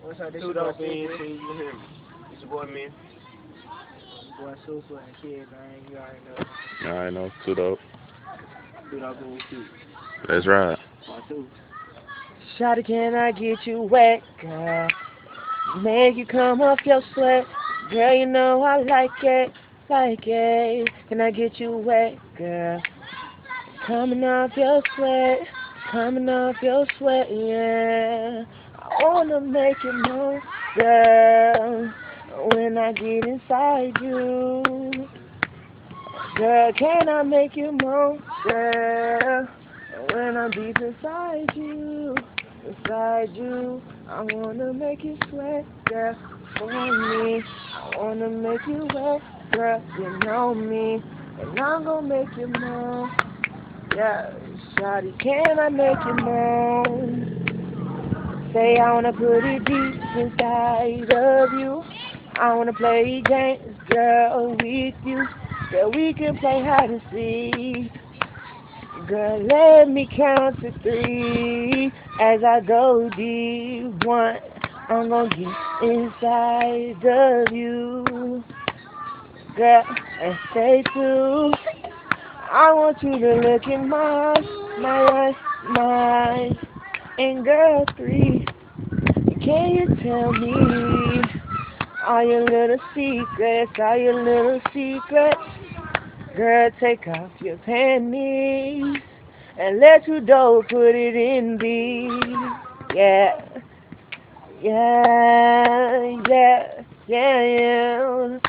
What's up, this Two your boy dope in, Super. so you can hear me. It's your boy, man. Boy Super and Kid, man. You already know. I know, too dope. Two dope in too. Let's ride. Part two. Shawty, can I get you wet, girl? Make you come off your sweat. Girl, you know I like it, like it. Can I get you wet, girl? Coming off your sweat, coming off your sweat, yeah. I wanna make you move, girl. When I get inside you, girl, can I make you move, girl? When I'm deep inside you, I wanna make you sweat, girl, for me. I wanna make you wet, girl, you know me, and I'm gonna make you move. Yeah, shawty, can I make you move? Say I wanna put it deep inside of you. I wanna play games, girl, with you. Girl, we can play hide and seek. Girl, let me count to three as I go deep. One, I'm gonna get inside of you. Girl, and say two, I want you to look in my eyes. And girl, three, can you tell me all your little secrets, all your little secrets? Girl, take off your panties and let your dough put it in these. Yeah, yeah, yeah, yeah, yeah.